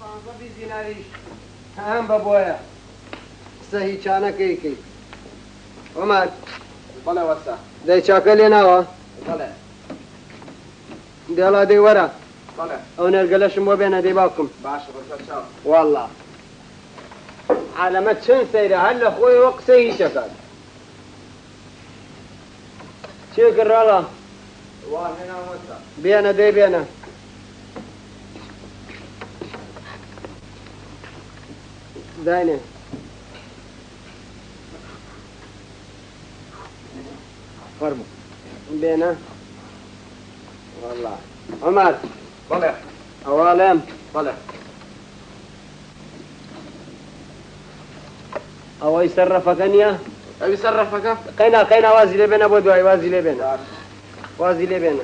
15 دیناریش هم بابويا سهي چانه كي عمر بلا وسع دي چاكل ناوا بلا ديلا دي ورا بلا او نرقلش مو بين دي باكم باش بس والله على ما تشن سيرة هلا اخوي وقت سهي شكل شكر الله وهنا وسع بينا دي بينا داينه فرمو بينا والله عمر بلا اوالم بلا او يصرفك انيا ابي صرفك قينا وازي لي بينا بودواي وازي لي بينا وازي لي بينا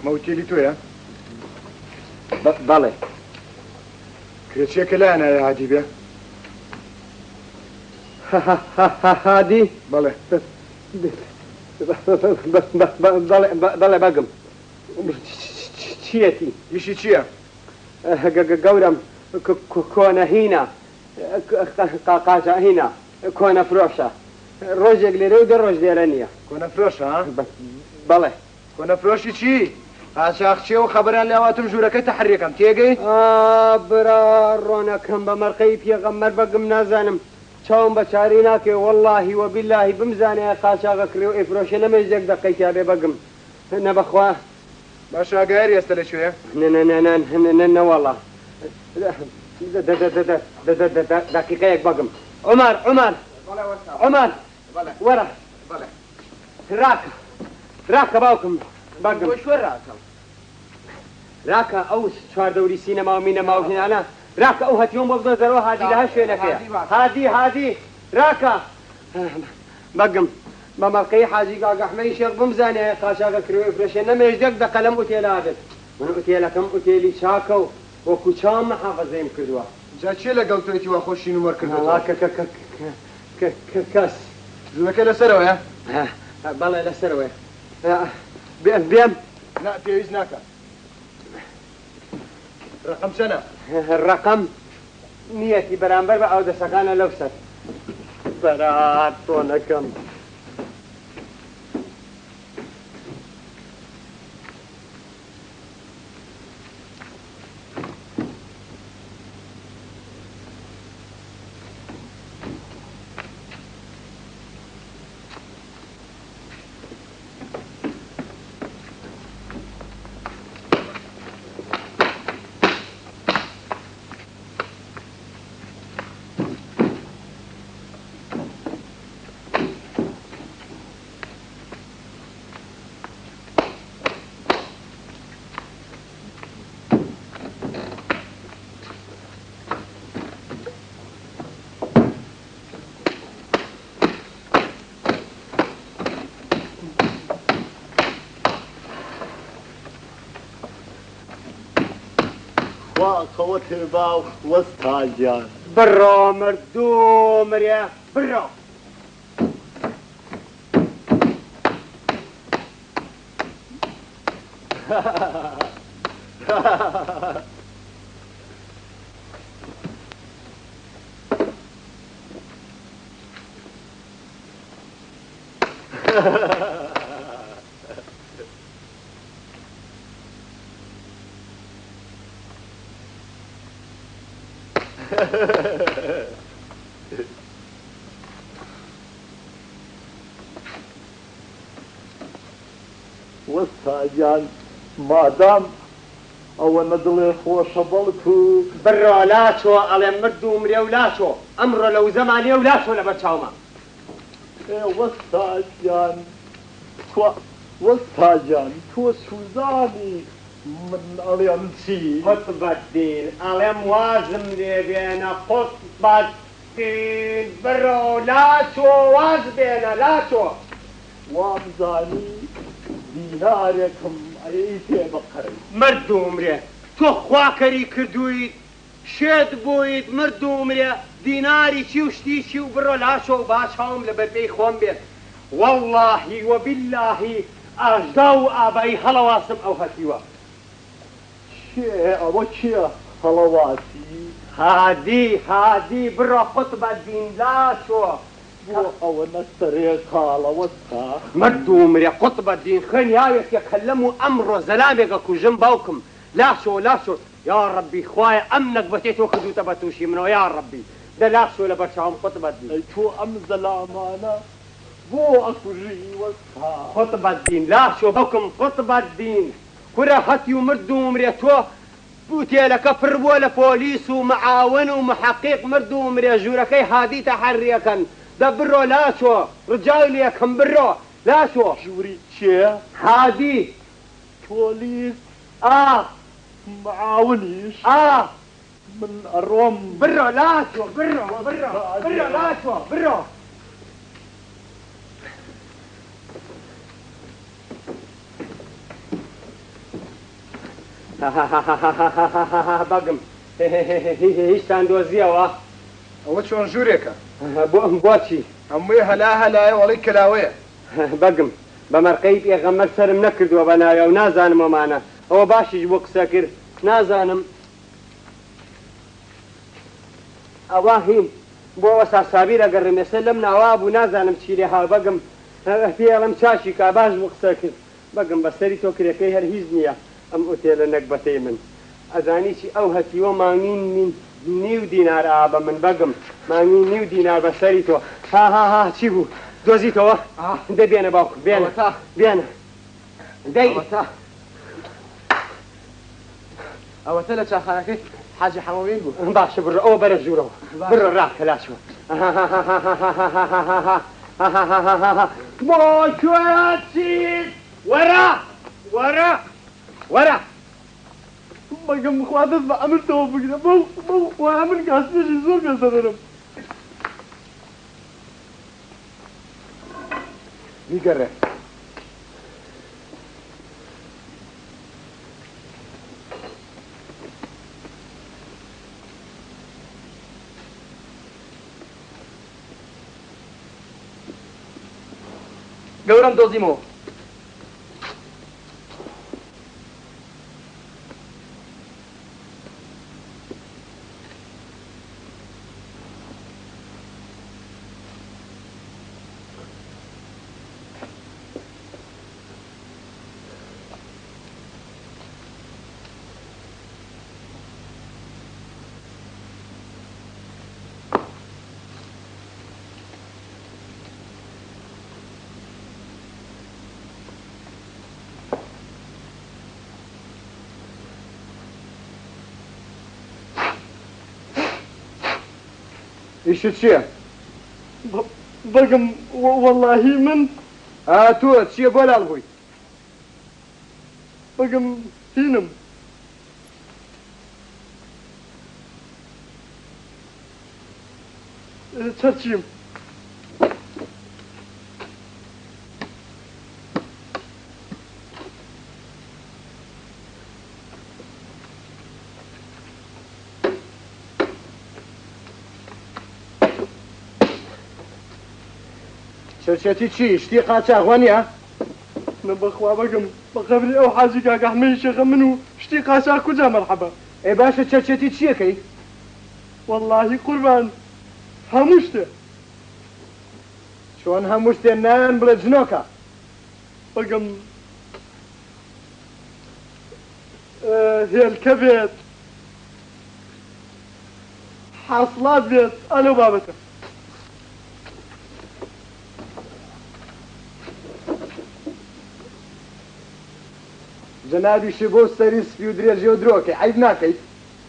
موتي تويا بله كريتشي كلانا يا هادي بيا هادي بله بله بقم شيتي يشي تشيا قورم كون هنا قاقاشا هنا كون فروشة روجك لرود الروج ديرانية كنا فروش ها بله كنا فروشي تشي عشاخشي وخبران لواتم جورك تحريكم تيجي برارونا كم بمرقي في غمر بقم نازانم شاوم بشاريناك والله وبالله بمزاني قاشا كريو افروش نمجدك دقيقة بقم نبخوا باشا غير يستلي شوية ن والله دقيقة بقم عمر عمر ورا راكا باوكم بقم وش وراكم راكا او شوار دوري سينما ومينما وهنا انا راكا او هات يوم بفضل زرو هادي لها شوية فيها هادي راكا بقم بمرقي حاجي قاق احمي شيخ بمزاني قاشا كريو افرشنا ما يجدك ده قلم اوتيل هذا من اوتيل كم اوتيلي شاكو وكوشام محافظه يمكدوا جا چه لقل تويتي واخوشي نمر كردو الله كاس زوكا لسروا يا بالله لسروي بيم لا تيزناكا رقم سنة الرقم نيتي برامبر او ده سكانه لوسط براتونا كم خوتي باو وستاجان برو مردو مريا برو وستاجان مادام او ندلي خوش بلكو برو لا شو على مردو مريا ولا شو امره لو زماني ولا شو لبتشاوما وستاجان وستاجان تو سوزاني من اليانتي خطبة الدين علم وازم لي بينا خطبة الدين برو لا شو واز بينا لا شو وامزاني ديناركم ايتي بقري مردو مريا تو خواكري كردوي شێت بوویت مرد و مرێ دیناری چی و شتی چی و بڕۆ لاشۆ و باش هەوم لە بەرپێی خۆم بێت واللهی وباللهی ئاژدا و ئابایی هەڵەواسم ئەو هەتیوە ئەوە چییە هەڵەواتی هادی بڕۆ خۆتبە دین لاشۆ بۆ ئەوە نەسەرێ کاڵەوە تا مرد و مرێ قوتبە دین خوێن یاوێکە کەلەم و ئەمڕۆ زەلامێکە کوژم باوکم لاشۆ یا ربی خوایە ئەم نەکبەتێتەوە کردوتە بە تووشی منەوە یا ربی دە لاشۆ لە بەرچاوم قوتبە دین ئەی تۆ ئەم زەلامانە بۆ ئەکوژیوە تا قوتبە دین لاشۆ باوکم قوتبە دین کورە هەتی و مرد و مرێ تۆ بوتێلەکە پڕ بووە لە پۆلیس و معاون و محەقیق مرد و مرێ ژوورەکەی هادی تەحەریەکەن دە بڕۆ لاشۆ ڕجای لێکم بڕۆ لاشۆ ژووری چێ هادی پۆلیس معاونیش من ئەڕۆم بڕۆ لاشۆ بڕۆ لاشۆ بڕۆ بەگم هیچتان دۆزیەوە ئەوە چۆن ژوورێکە بۆچی هەمووی هەلایە وەڵی کلاوەیە بەگم بە مەرقەی پێغەمبەر سرم نەکردووە بە ناوێ و نازانم ئەمانە ئەوە باشیش بۆ قسە کرد نازانم ئەوە هیم بۆ ئەوە ساسابیر ئەگەڕێم ئێستا لەم ناوا بوو نازانم چی لێ هاو بەگم پێڵم چاشی کا باش بۆ قسە کرد بەگم بەسەری تۆ کرێکەی هەر هیچ نییە ئەم ئوتێلە نەکبەتەی من ئەزانی چی ئەو هەتیوە مانگین نیو دینار ئابە من بەگم مانگین نیو دینار بەسەری تۆ ها چی بوو دۆزیتەوە دە بێنە باوکم بێنە دەی ئەوەتە لە چاخانەکەی حاجی حەمەوین بوو باشە بڕۆ ئەوە بەرە ژوورەوە بڕۆ ڕاکە لاشوە بۆ کوێ چیت وەرە بەگەم خوادت بە ئەمرتەوە بگرە بۆ ئەمر کاسێژی زۆر پێسەدەرم بیگەڕێ گەورم دۆزیمەوە ئیشت چییە؟ بەگم وەڵاهی من تۆ چییە بۆ لاڵ بووی؟ بەگم هینم چەرچیم چەرچێتی چی شتی قاچاغوە نییە؟ بەخوا بەگم بە قەبری ئەو حاجی کاکەحمەی شێخە من و شتی قاچاق کوجا مەرحەبە ئێ باشە چەرچێتی چیەکەی؟ واللهی قوربان هەموو شتێ چۆن هەموو شتێ نایان بڵێ جنۆکە بەگم هێلکە بێت حاصلات بێت ئەلەو بابەتە جەنابیشی بۆ سەری سپی و درێژێ و درۆکەی عیب ناکەیت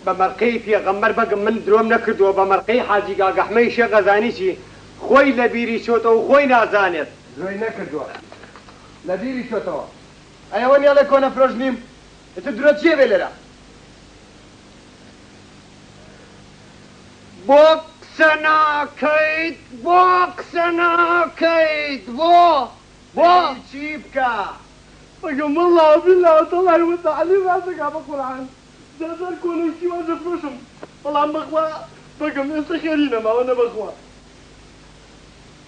بە مەرقەی پێغەمبەر بەگم من درۆم نەکردووە بە مەرقەی حاجی گاگەحمەی شێخ غەزانی چی خۆی لە بیری چۆتەوە و خۆی نازانێت زۆی نەکردووە لە بیری چۆتەوە ئەوە نێڵێ کۆنە فرۆژ نیم ئێتە درۆ چیە بێ لێرە بۆ قسە ناکەیت بۆ چی بکە بەگم والله بالله تەڵای وتەعەلی ڕاستەکا بە قورعان زەردەر کۆنەی چی واجە فرۆشم بەڵام بەخوا بەگەم ئێستا خێری نەماوە نەبەخوا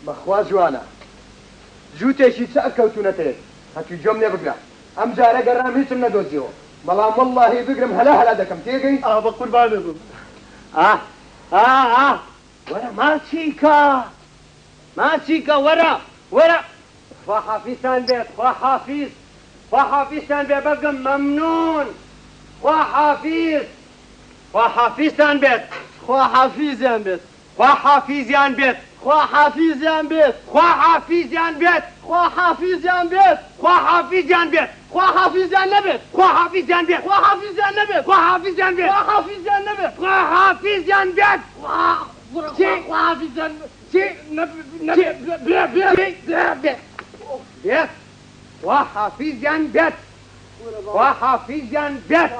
بەخوا جوانە جووتێکی چ ئەکەوتونەتێت هەتوو جۆم لێ بگرە ئەم جارە گەڕام هیچم نەدۆزیەوە بەڵام وەڵڵاهی بگرم هەلا دەکەم تێگەی بە قوربانە بم وەرە ماچیکە وەرە خوا حافیزتان بێت خوا حافیزتان بێ بەگەم مەمنون خوا حافیزتان بێت خوا حافیزیان بێت خوا حافیزیان بێت خوا حافیزیان بێت خوا حافیزیان بێت خوا حافیزیان بێت خوا حافیزیان بێت خوا حافیزیان نەبێت خوا حافیزیان بێت خوا حافیزیان نەبێت خوا حافیزیان بێت خوا حافیزیان نەبێت خوا حافیزیان بێت خوا حافیزیان چی بێ خوا حافیزیان بێت